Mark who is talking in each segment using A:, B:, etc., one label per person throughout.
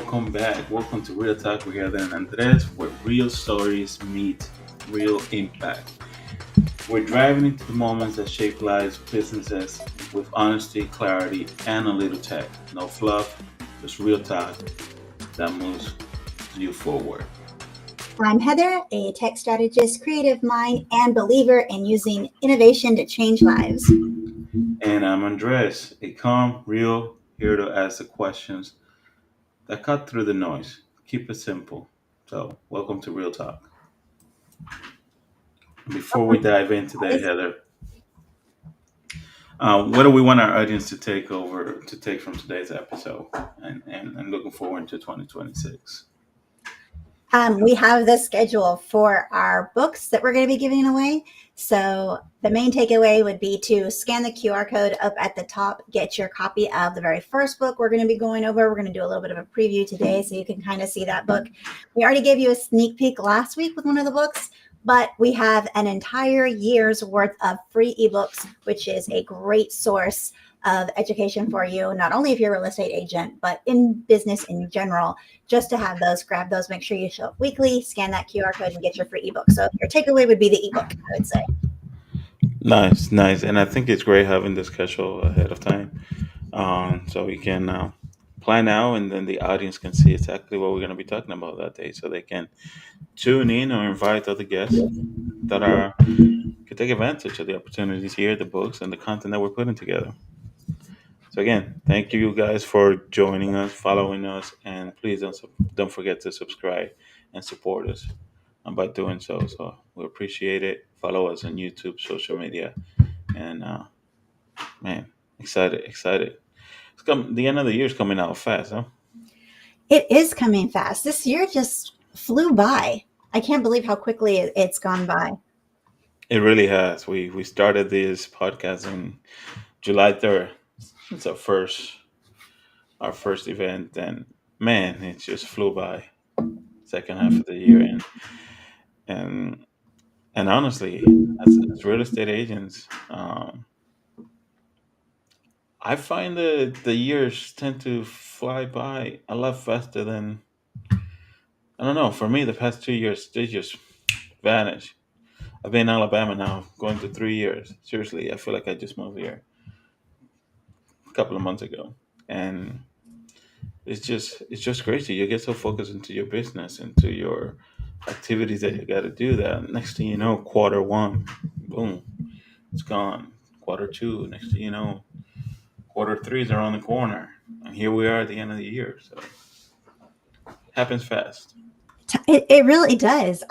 A: welcome back. Welcome to Real Talk with Heather and Andres, where real stories meet real impact. We're driving into the moments that shape lives, businesses with honesty, clarity, and a little tech. No fluff, just real talk that moves you forward.
B: I'm Heather, a tech strategist, creative mind, and believer in using innovation to change lives.
A: And I'm Andres, a calm, real, here to ask the questions that cut through the noise. Keep it simple. So, welcome to Real Talk. Before we dive in today, Heather, what do we want our audience to take from today's episode, and looking forward to 2026?
B: We have the schedule for our books that we're going to be giving away. So the main takeaway would be to scan the QR code up at the top, get your copy of the very first book we're going to be going over. We're going to do a little bit of a preview today so you can kind of see that book. We already gave you a sneak peek last week with one of the books, but we have an entire year's worth of free ebooks, which is a great source of education for you, not only if you're a real estate agent, but in business in general, just to have those, grab those, make sure you show up weekly, scan that QR code and get your free ebook. So your takeaway would be the ebook, I would say.
A: Nice, nice, and I think it's great having the schedule ahead of time, so we can plan out, and then the audience can see exactly what we're going to be talking about that day, so they can tune in or invite other guests that are could take advantage of the opportunities here, the books, and the content that we're putting together. So again, thank you guys for joining us, following us, and please don't forget to subscribe and support us by doing so. So we appreciate it. Follow us on YouTube, social media, and man, excited. The end of the year is coming out fast, huh?
B: It is coming fast. This year just flew by. I can't believe how quickly it's gone by.
A: It really has. We started this podcast on July 3rd. It's our first event, and man, it just flew by. Second half of the year, and and honestly, as real estate agents, I find that the years tend to fly by a lot faster than I don't know. For me, the past 2 years they just vanish. I've been in Alabama now, going to 3 years. Seriously, I feel like I just moved here a couple of months ago, and it's just crazy. You get so focused into your business, into your activities that you got to do that. Next thing you know, quarter one, boom, it's gone. Quarter two, next thing you know, quarter three is around the corner, and here we are at the end of the year. So happens fast.
B: It really does.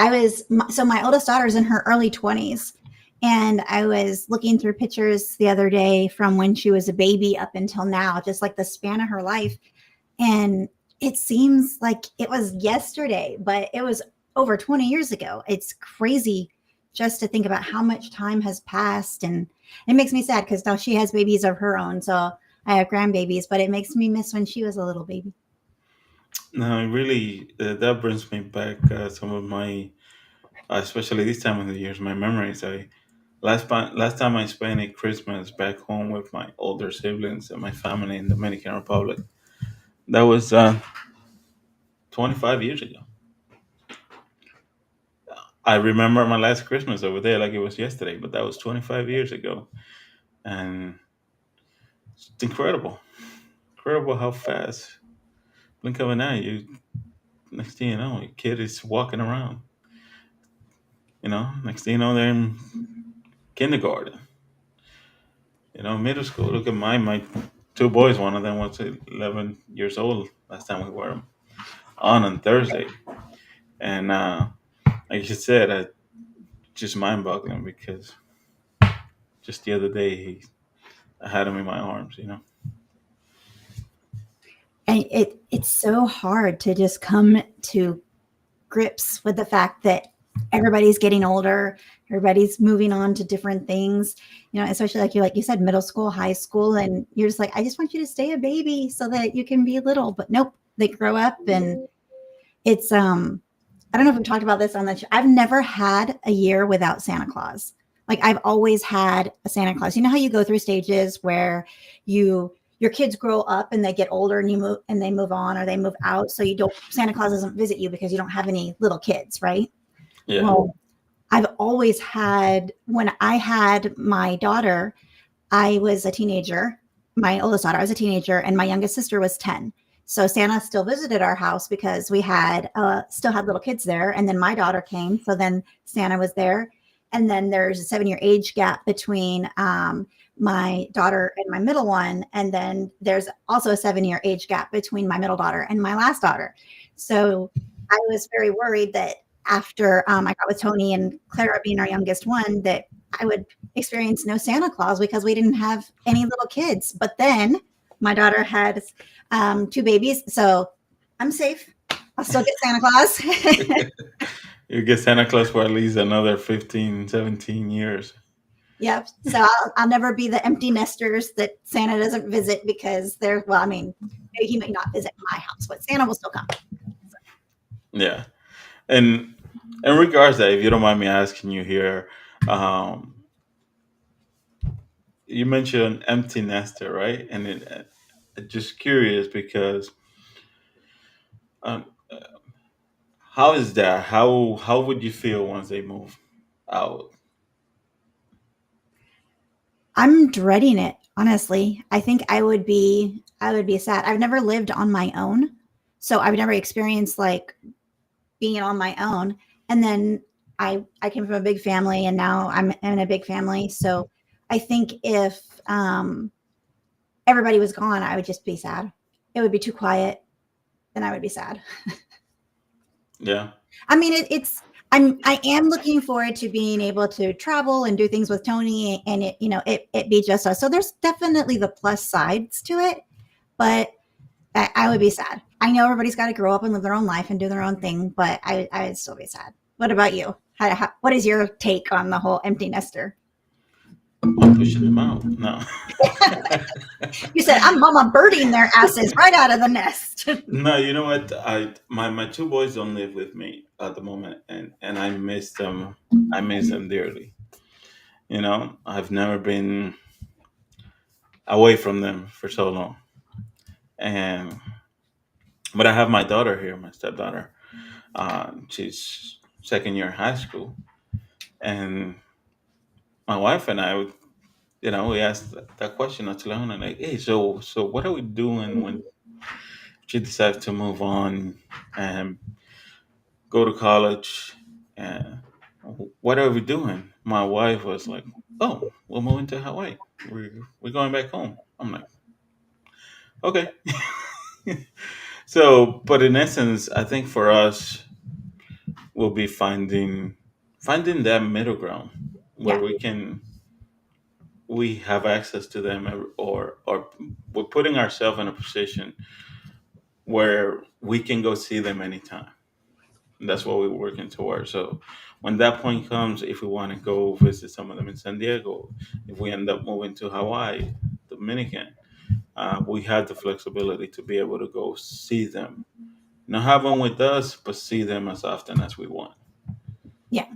B: So my oldest daughter's in her early 20s, and I was looking through pictures the other day from when she was a baby up until now, just like the span of her life. And it seems like it was yesterday, but it was over 20 years ago. It's crazy just to think about how much time has passed. And it makes me sad because now she has babies of her own. So I have grandbabies, but it makes me miss when she was a little baby.
A: No, it really that brings me back some of my, especially this time of the years, my memories. Last time I spent a Christmas back home with my older siblings and my family in Dominican Republic. That was 25 years ago. I remember my last Christmas over there like it was yesterday, but that was 25 years ago, and it's incredible how fast. Blink of an eye, you next thing you know, your kid is walking around. Next thing you know, they're in kindergarten. Middle school. Look at my two boys. One of them was 11 years old last time we were on Thursday, and like you said, just mind-boggling because just the other day I had him in my arms.
B: And it's so hard to just come to grips with the fact that everybody's getting older, everybody's moving on to different things, especially like you said, middle school, high school, and you're just like, I just want you to stay a baby so that you can be little. But nope, they grow up, and it's I don't know if we've talked about this on the show. I've never had a year without Santa Claus. Like, I've always had a Santa Claus. You know how you go through stages where you your kids grow up and they get older and you move and they move on or they move out. So you don't, Santa Claus doesn't visit you because you don't have any little kids, right?
A: Yeah.
B: Well, I've always had, when I had my daughter, I was a teenager. My oldest daughter, I was a teenager, and my youngest sister was 10. So Santa still visited our house because we had still had little kids there. And then my daughter came. So then Santa was there. And then there's a 7 year age gap between my daughter and my middle one. And then there's also a 7 year age gap between my middle daughter and my last daughter. So I was very worried that after I got with Tony and Clara being our youngest one, that I would experience no Santa Claus because we didn't have any little kids. But then my daughter had two babies, so I'm safe. I'll still get Santa Claus.
A: You get Santa Claus for at least another 15, 17 years.
B: Yep. So I'll never be the empty nesters that Santa doesn't visit because they're, well, I mean, he may not visit my house, but Santa will still come.
A: Yeah. And in regards to that, if you don't mind me asking you here, um, you mentioned empty nester, right? And just curious because um, how is that? How would you feel once they move out?
B: I'm dreading it, honestly. I think I would be sad. I've never lived on my own. So I've never experienced like being on my own. And then I came from a big family and now I'm in a big family. So I think if everybody was gone, I would just be sad. It would be too quiet and I would be sad.
A: Yeah.
B: I mean, I am looking forward to being able to travel and do things with Tony and it be just us. So there's definitely the plus sides to it, but I would be sad. I know everybody's got to grow up and live their own life and do their own thing, but I would still be sad. What about you? What is your take on the whole empty nester?
A: I'm pushing them out. No.
B: You said I'm mama birding their asses right out of the nest.
A: No, you know what? My two boys don't live with me at the moment, and I miss them. I miss them dearly. I've never been away from them for so long, and but I have my daughter here, my stepdaughter. She's second year high school, and my wife and I, we asked that question not too long, and like, hey, so what are we doing when she decides to move on and go to college? And what are we doing? My wife was like, oh, we're moving to Hawaii. We're going back home. I'm like, okay. So, but in essence, I think for us, we'll be finding that middle ground where
B: Yeah,
A: we have access to them, or we're putting ourselves in a position where we can go see them anytime. That's what we're working towards. So when that point comes, if we want to go visit some of them in San Diego, if we end up moving to Hawaii, Dominican, we have the flexibility to be able to go see them. Not have them with us, but see them as often as we want.
B: yeah,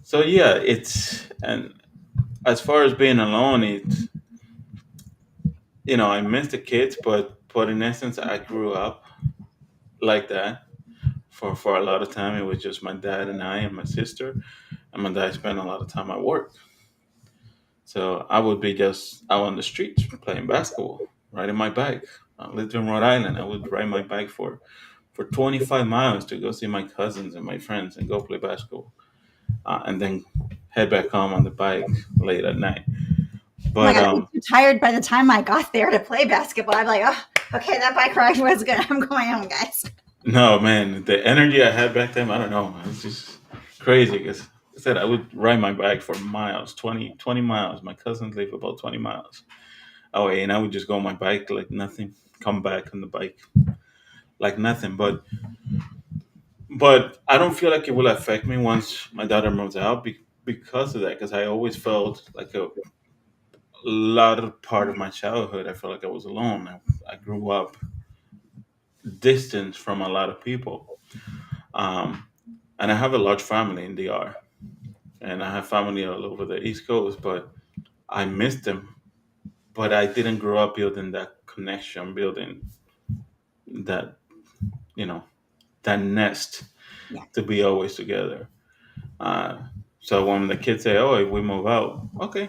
A: So yeah, it's and as far as being alone, I miss the kids, but in essence, I grew up like that. For a lot of time, it was just my dad and I and my sister, and my dad spent a lot of time at work. So I would be just out on the streets playing basketball, riding my bike. I lived in Rhode Island. I would ride my bike for 25 miles to go see my cousins and my friends and go play basketball, and then head back home on the bike late at night.
B: oh my
A: But
B: god, I'd be too tired by the time I got there to play basketball. I'm like, oh, okay, that bike ride was good. I'm going home, guys.
A: no, man, the energy I had back then, I don't know. It's just crazy because I said I would ride my bike for miles, 20 miles. My cousins live about 20 miles away, and I would just go on my bike like nothing, come back on the bike like nothing. But I don't feel like it will affect me once my daughter moves out because of that, because I always felt like a lot of part of my childhood, I felt like I was alone. I grew up distant from a lot of people. Um, and I have a large family in DR, and I have family all over the East Coast, but I miss them but I didn't grow up building that connection, building that, you know, that nest
B: Yeah.
A: to be always together. Uh, so when the kids say, "Oh, if we move out," okay,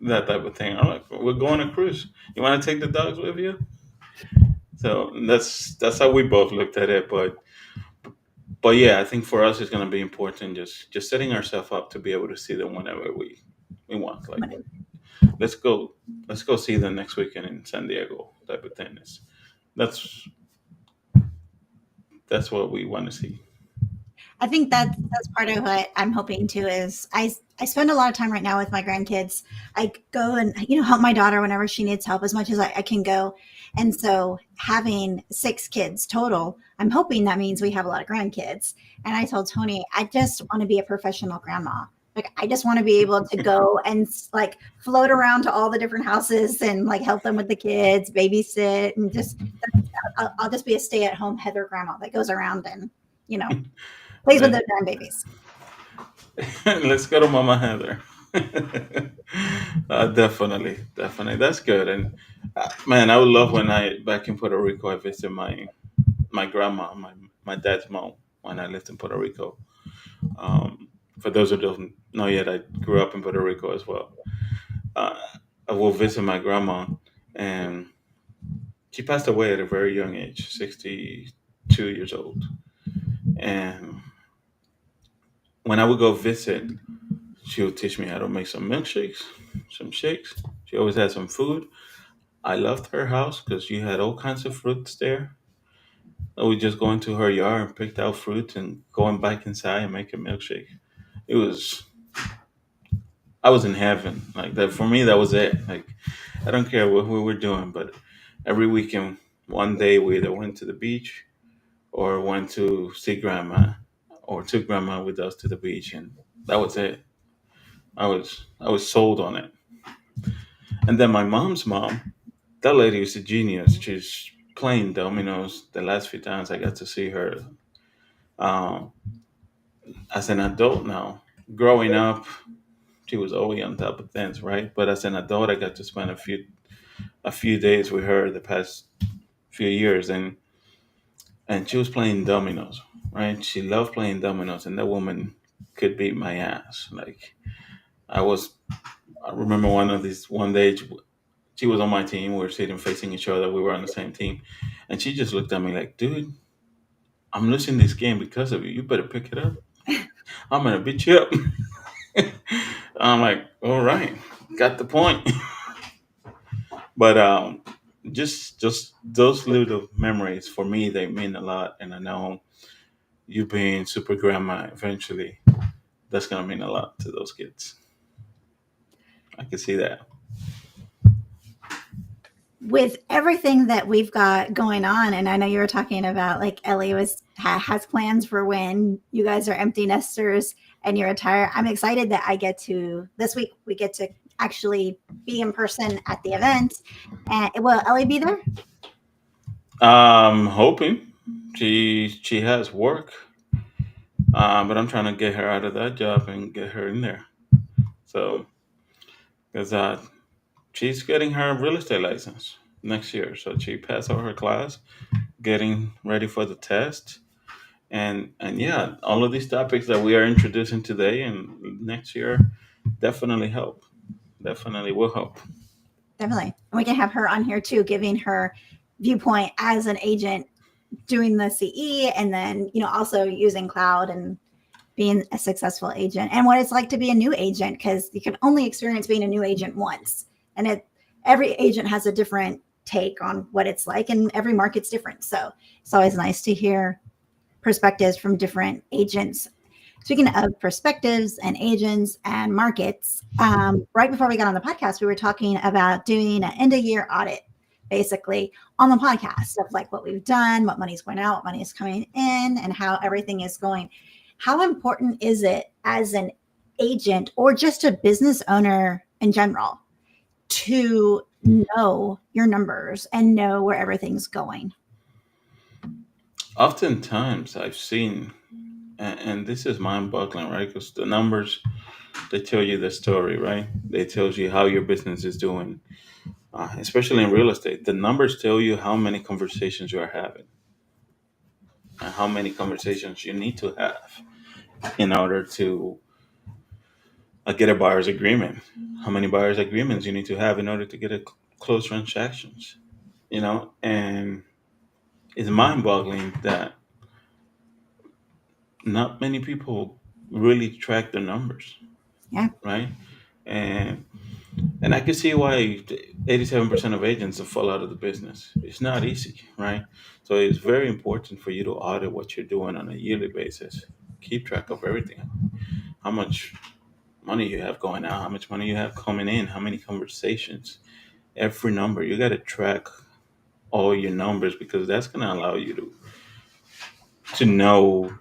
A: that type of thing. I'm like, "We're going to cruise. You want to take the dogs with you?" So that's how we both looked at it. But yeah, I think for us it's gonna be important just setting ourselves up to be able to see them whenever we want. Like, let's go let's go see them next weekend in San Diego type of thing. That's that's what we want to see.
B: I think that's part of what I'm hoping to is I spend a lot of time right now with my grandkids. I go and help my daughter whenever she needs help as much as I can go. And so having 6 kids total, I'm hoping that means we have a lot of grandkids. And I told Tony, I just want to be a professional grandma. Like I just want to be able to go and like float around to all the different houses and like help them with the kids, babysit, and just I'll just be a stay-at-home Heather grandma that goes around and you know plays with
A: Let,
B: the grandbabies.
A: let's go to Mama Heather. Definitely, definitely, that's good. And man, I would love when I back in Puerto Rico, I visit my grandma, my dad's mom, when I lived in Puerto Rico. Um, for those who don't know yet, I grew up in Puerto Rico as well. Uh, I will visit my grandma, and she passed away at a very young age, 62 years old. And when I would go visit, she would teach me how to make some milkshakes, some shakes. She always had some food. I loved her house because she had all kinds of fruits there. I would just go into her yard and picked out fruit and going back inside and make a milkshake. It was I was in heaven. Like that for me, that was it. Like I don't care what we were doing, but every weekend, one day we either went to the beach or went to see grandma, or took grandma with us to the beach, and that was it. I was sold on it. And then my mom's mom, that lady is a genius. She's playing dominoes. The last few times I got to see her, um, as an adult now. Growing up, she was always on top of things, right? But as an adult, I got to spend a few days with her the past few years, and she was playing dominoes, right? She loved playing dominoes, and that woman could beat my ass. Like I was, I remember one day she was on my team. We were sitting facing each other. We were on the same team, and she just looked at me like, "Dude, I'm losing this game because of you. You better pick it up. I'm gonna beat you up." I'm like, "All right, got the point." But just those little memories for me, they mean a lot, and I know you being super grandma eventually, that's gonna mean a lot to those kids. I can see that.
B: With everything that we've got going on, and I know you were talking about like Ellie has plans for when you guys are empty nesters and you retire. I'm excited that I get to this week. We get to actually be in person at the event. And will Ellie be there?
A: Hoping she has work, but I'm trying to get her out of that job and get her in there. So because she's getting her real estate license next year, so she passed all her class, getting ready for the test, and yeah, all of these topics that we are introducing today and next year definitely help. Definitely will help.
B: Definitely. And we can have her on here too, giving her viewpoint as an agent doing the CE and then, also using cloud and being a successful agent and what it's like to be a new agent because you can only experience being a new agent once. And every agent has a different take on what it's like and every market's different. So it's always nice to hear perspectives from different agents. Speaking of perspectives and agents and markets, right before we got on the podcast, we were talking about doing an end of year audit, basically on the podcast of like what we've done, what money's going out, what money is coming in, and how everything is going. How important is it as an agent or just a business owner in general to know your numbers and know where everything's going?
A: Oftentimes I've seen and this is mind-boggling, right? Because the numbers, they tell you the story, right? They tells you how your business is doing, especially in real estate. The numbers tell you how many conversations you are having and how many conversations you need to have in order to get a buyer's agreement. How many buyer's agreements you need to have in order to get a close transactions, and it's mind-boggling that not many people really track their numbers,
B: Yeah.
A: right? And and I can see why 87% of agents will fall out of the business. It's not easy, right? So it's very important for you to audit what you're doing on a yearly basis. Keep track of everything. How much money you have going out, how much money you have coming in, how many conversations, every number. You got to track all your numbers because that's going to allow you to know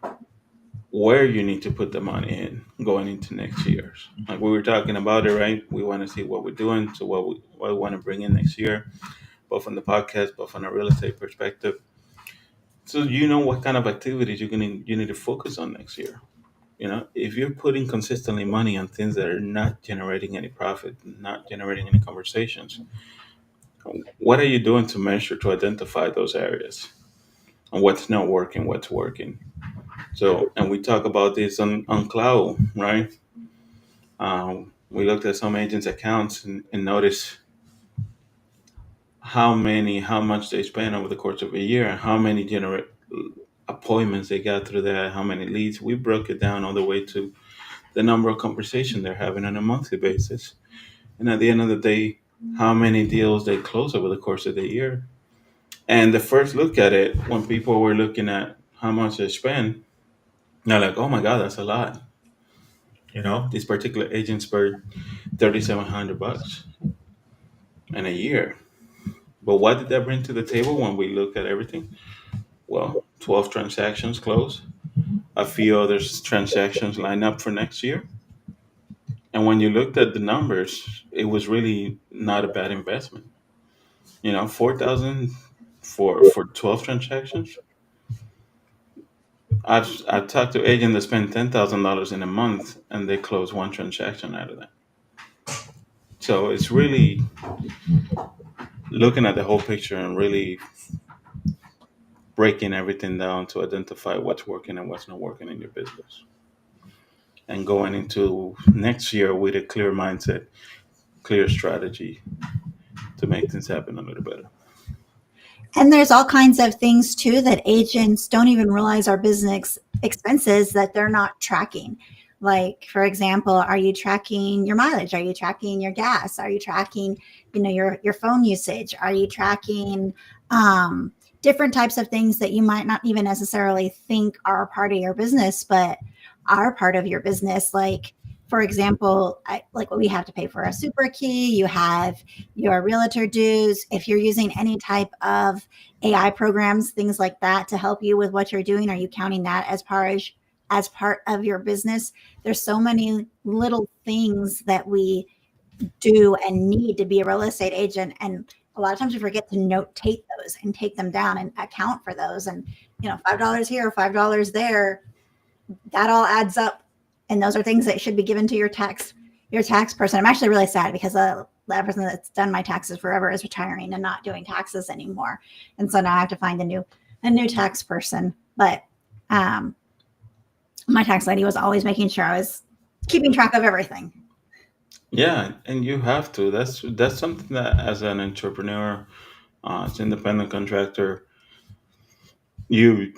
A: where you need to put the money in going into next year's. Like we were talking about it, right? We want to see what we're doing, so what we want to bring in next year, both on the podcast, both on a real estate perspective. So you know what kind of activities you need to focus on next year. If you're putting consistently money on things that are not generating any profit, not generating any conversations, what are you doing to measure to identify those areas and what's not working, what's working? So, and we talk about this on cloud, right? We looked at some agents' accounts and noticed how much they spent over the course of a year, and how many generate appointments they got through that, how many leads. We broke it down all the way to the number of conversations they're having on a monthly basis, and at the end of the day, how many deals they close over the course of the year. And the first look at it, when people were looking at how much they spend, they're like, "Oh my God, that's a lot." These particular agents spent $3,700 in a year. But what did that bring to the table when we look at everything? Well, 12 transactions closed, a few other transactions lined up for next year. And when you looked at the numbers, it was really not a bad investment. 4,000 for 12 transactions. I've talked to agents that spend $10,000 in a month and they close one transaction out of that. So it's really looking at the whole picture and really breaking everything down to identify what's working and what's not working in your business, and going into next year with a clear mindset, clear strategy to make things happen a little better.
B: And there's all kinds of things too that agents don't even realize are business expenses that they're not tracking. Like, for example, are you tracking your mileage? Are you tracking your gas? Are you tracking, your phone usage? Are you tracking different types of things that you might not even necessarily think are a part of your business, but are part of your business? Like, for example, like what we have to pay for a super key. You have your realtor dues. If you're using any type of AI programs, things like that to help you with what you're doing, are you counting that as part of your business? There's so many little things that we do and need to be a real estate agent, and a lot of times we forget to notate those and take them down and account for those. And $5 here, $5 there, that all adds up, and those are things that should be given to your tax person. I'm actually really sad because the person that's done my taxes forever is retiring and not doing taxes anymore, and so now I have to find a new tax person. But my tax lady was always making sure I was keeping track of everything.
A: Yeah, and you have to. That's something that as an entrepreneur, as an independent contractor, you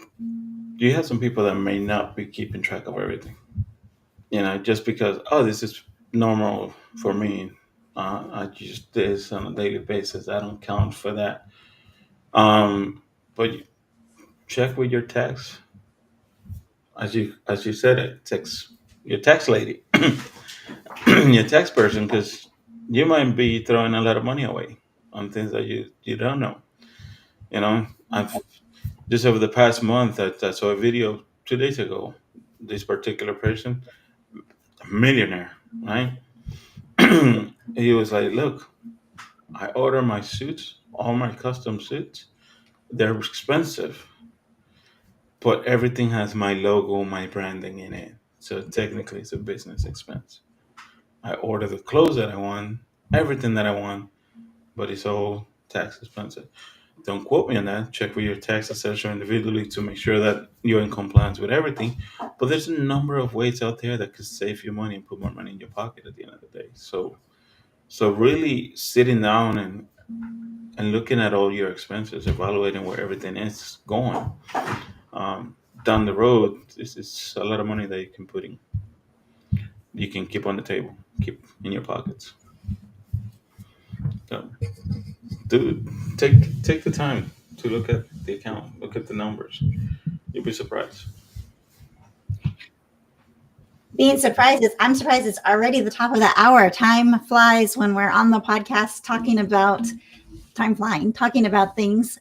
A: you have some people that may not be keeping track of everything. Just because, oh, this is normal for me. I use this on a daily basis. I don't count for that. But check with your tax, as you said it, tax your tax lady, your tax person, because you might be throwing a lot of money away on things that you don't know. I've just over the past month, I saw a video 2 days ago. This particular person, a millionaire, right? He was like, "Look, I order my suits, all my custom suits. They're expensive, but everything has my logo, my branding in it. So technically, it's a business expense. I order the clothes that I want, everything that I want, but it's all tax expensive. Don't quote me on that. Check with your tax assessor individually to make sure that you're in compliance with everything. But there's a number of ways out there that could save you money and put more money in your pocket at the end of the day. So really sitting down and looking at all your expenses, evaluating where everything is going um, down the road, this is a lot of money that you can keep on the table, keep in your pockets. So, do take the time to look at the account, look at the numbers. You'll be surprised.
B: Being surprised is I'm surprised it's already the top of the hour. Time flies when we're on the podcast talking about time flying, talking about things.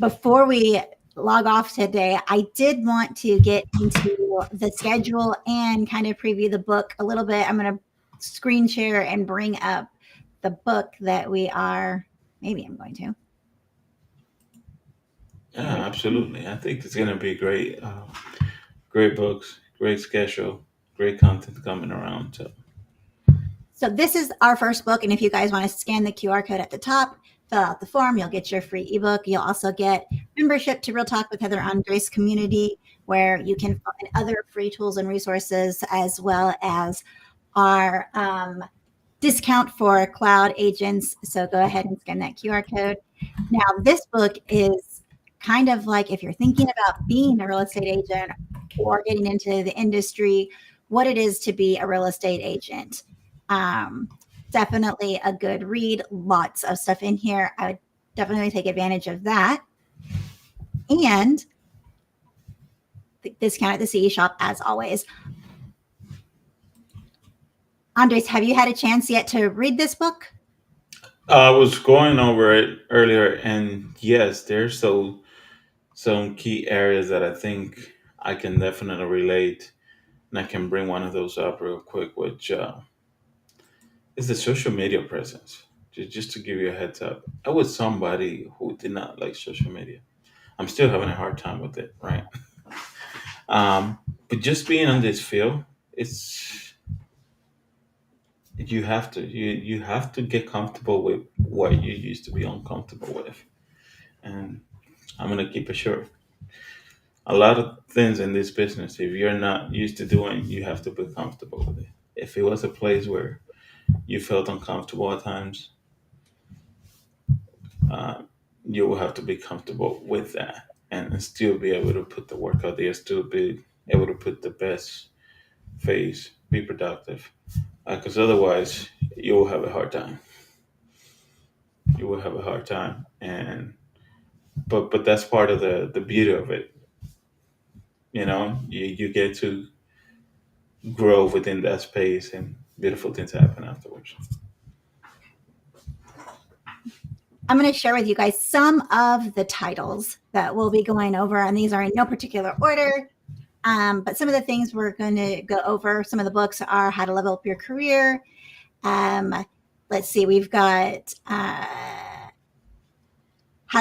B: Before we log off today, I did want to get into the schedule and kind of preview the book a little bit. I'm going to screen share and bring up the book that we are. Maybe I'm going to. There
A: Yeah,
B: we go.
A: absolutely. I think it's gonna be great. Great books, great schedule, great content coming around. So,
B: So this is our first book, and if you guys want to scan the QR code at the top, fill out the form, you'll get your free ebook. You'll also get membership to Real Talk with Heather Andres community, where you can find other free tools and resources, as well as our discount for cloud agents. So go ahead and scan that QR code. Now, this book is kind of like if you're thinking about being a real estate agent or getting into the industry, what it is to be a real estate agent. Um, Definitely a good read. Lots of stuff in here. I would definitely take advantage of that. And the discount at the CE shop, as always. Andres, have you had a chance yet to read this book?
A: I was going over it earlier, and yes, there's some key areas that I think I can definitely relate, and I can bring one of those up real quick, which is the social media presence. Just to give you a heads up, I was somebody who did not like social media. I'm still having a hard time with it, right? But just being on this field, it's you have to get comfortable with what you used to be uncomfortable with, and I'm gonna keep it short. A lot of things in this business, if you're not used to doing, you have to be comfortable with it. If it was a place where you felt uncomfortable at times, uh, you will have to be comfortable with that and still be able to put the work out there, still be able to put the best face, be productive. Because otherwise, you will have a hard time. You will have a hard time, and but that's part of the beauty of it. You know, you get to grow within that space, and beautiful things happen afterwards.
B: I'm going to share with you guys some of the titles that we'll be going over, and these are in no particular order. But some of the things we're going to go over, some of the books are How to Level Up Your Career. Um, let's see, we've got How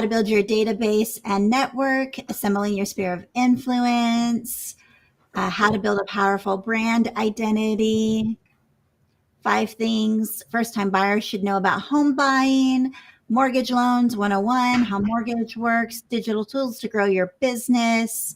B: to Build Your Database and Network, Assembling Your Sphere of Influence, How to Build a Powerful Brand Identity, 5 things first time buyers should know about home buying, mortgage loans 101, how mortgage works, digital tools to grow your business,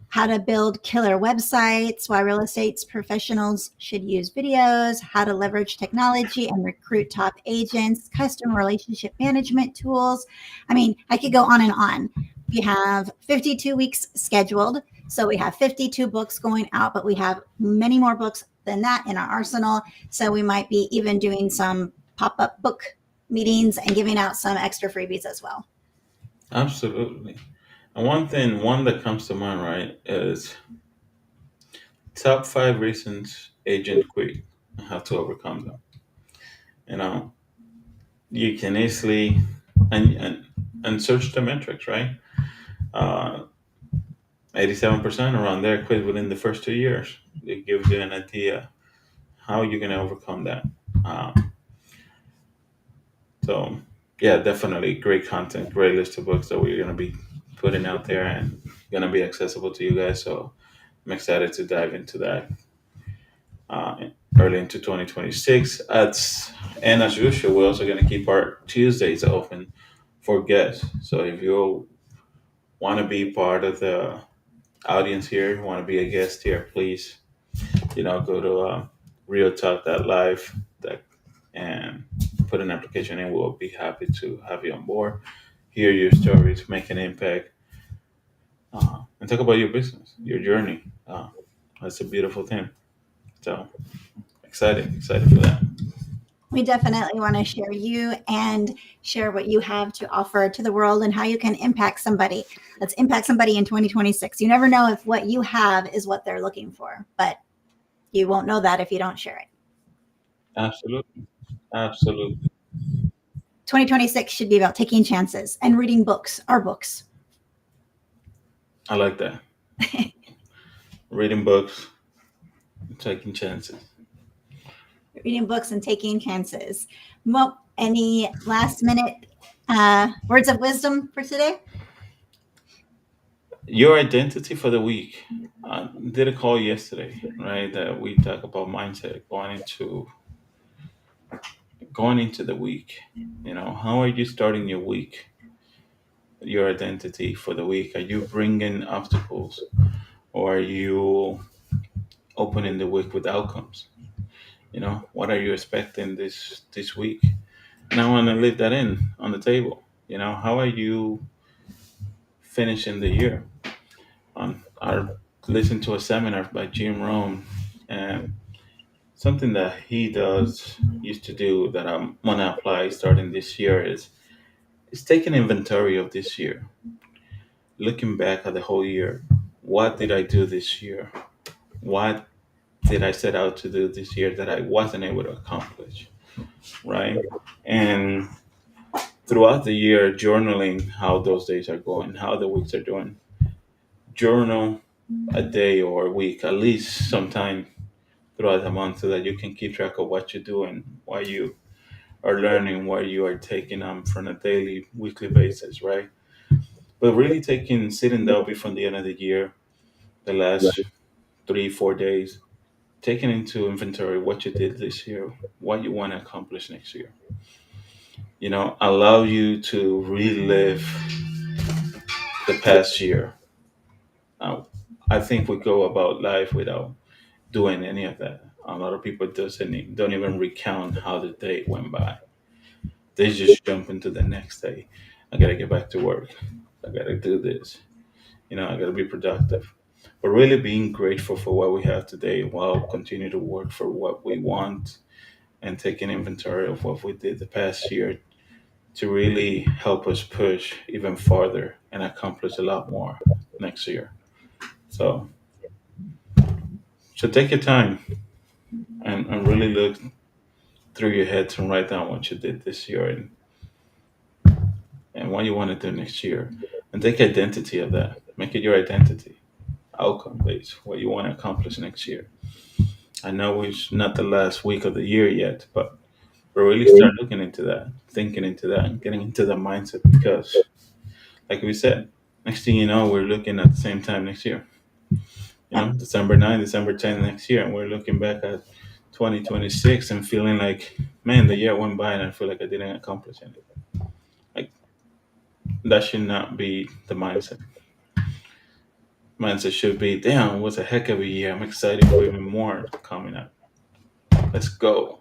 B: how to build killer websites, why real estate professionals should use videos, how to leverage technology and recruit top agents, customer relationship management tools. I mean, I could go on and on. We have 52 weeks scheduled. So we have 52 books going out, but we have many more books than that in our arsenal. So we might be even doing some pop up book meetings and giving out some extra freebies as well.
A: Absolutely. And one that comes to mind, right, is top 5 reasons agent quit and how to overcome them. You know, you can easily and search the metrics, right? Uh, 87% around there quit within the first 2 years. It gives you an idea how you're going to overcome that. Um, so, yeah, definitely great content, great list of books that we're going to be putting out there and gonna be accessible to you guys. So I'm excited to dive into that uh, early into 2026. And as usual, we're also gonna keep our Tuesdays open for guests. So if you want to be part of the audience here, want to be a guest here, please, go to realtalk.live that, and put an application in. We'll be happy to have you on board, hear your stories, make an impact, and talk about your business, your journey. That's a beautiful thing. So excited for that.
B: We definitely want to share you and share what you have to offer to the world and how you can impact somebody. Let's impact somebody in 2026. You never know if what you have is what they're looking for, but you won't know that if you don't share it.
A: Absolutely, absolutely.
B: 2026 should be about taking chances and reading books, our books.
A: I like that. Reading books, taking chances.
B: Reading books and taking chances. Well, any last minute words of wisdom for today?
A: Your identity for the week. I did a call yesterday, right? That we talk about mindset going into the week. How are you starting your week? Your identity for the week. Are you bringing obstacles, or are you opening the week with outcomes? What are you expecting this week? And I want to leave that in on the table. How are you finishing the year? I listened to a seminar by Jim Rohn, and something that he does used to do that I want to apply starting this year is taking inventory of this year, looking back at the whole year. What did I do this year? What did I set out to do this year that I wasn't able to accomplish? Right? And throughout the year, journaling how those days are going, how the weeks are doing. Journal a day or a week, at least sometime throughout the month, so that you can keep track of what you're doing, what you are learning, what you are taking on from a daily, weekly basis, right? But really sitting down before the end of the year, the last 3, 4 days, taking into inventory what you did this year, what you want to accomplish next year. Allow you to relive the past year. Now, I think we go about life without doing any of that. A lot of people don't even recount how the day went by. They just jump into the next day. I gotta get back to work. I gotta do this. I gotta be productive. But really being grateful for what we have today while continue to work for what we want, and taking inventory of what we did the past year to really help us push even farther and accomplish a lot more next year. So, so take your time and really look through your head and write down what you did this year, and what you want to do next year. And take identity of that. Make it your identity. Outcome based. What you want to accomplish next year. I know it's not the last week of the year yet, but we really start looking into that, thinking into that, and getting into the mindset, because, like we said, next thing you know, we're looking at the same time next year.
B: Yep.
A: December 9th, December 10th next year, and we're looking back at 2026 and feeling like, man, the year went by and I feel like I didn't accomplish anything. Like, that should not be the mindset. Mindset should be, damn, it was a heck of a year. I'm excited for even more coming up. Let's go.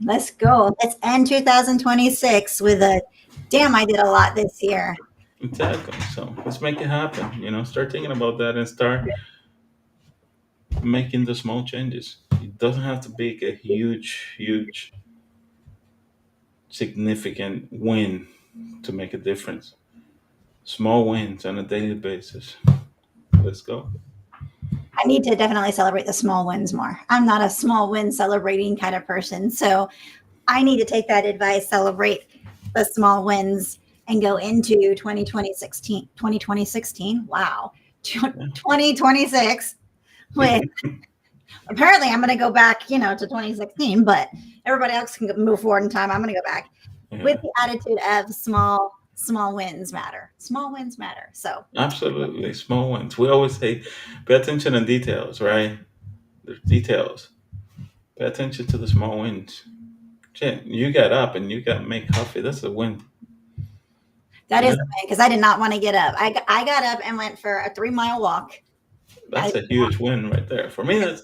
B: Let's go. Let's end 2026 with a damn, I did a lot this year.
A: Exactly. So let's make it happen. Start thinking about that and start making the small changes. It doesn't have to be a huge, significant win to make a difference. Small wins on a daily basis. Let's go.
B: I need to definitely celebrate the small wins more. I'm not a small win celebrating kind of person. So I need to take that advice, celebrate the small wins, and go into 2016. Wow.
A: Yeah.
B: 2026 with apparently I'm going to go back, to 2016, but everybody else can move forward in time. I'm going to go back with
A: Yeah.
B: the attitude of small small wins matter. Small wins matter. So
A: Absolutely, small ones. We always say, pay attention to details, right? There's details. Pay attention to the small wins. Shit, you got up and you got to make coffee. That's a win.
B: that
A: You
B: is
A: know,
B: the way because I did not want to get up. I got up and went for a 3 mile walk. I,
A: that's a huge win right there. For me,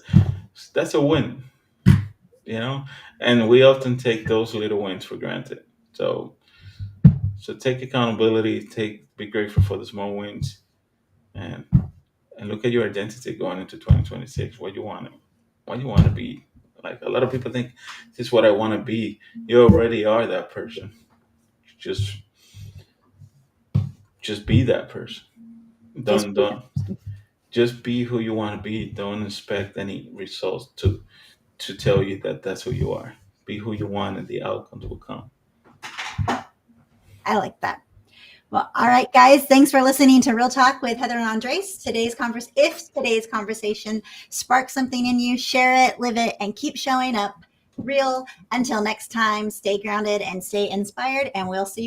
A: that's a win. You know, and we often take those little wins for granted. So, so take accountability. Be grateful for the small wins, and and look at your identity going into 2026. What you want to be. Like a lot of people think, this is what I want to be. You already are that person. Just just be that person.
B: just
A: Don't just be who you want to be. Don't expect any results to tell you that that's who you are. Be who you want, and the outcomes will come.
B: I like that. Well, all right, guys. Thanks for listening to Real Talk with Heather and Andres. If today's conversation sparks something in you, share it, live it, and keep showing up real. Until next time, stay grounded and stay inspired, and we'll see you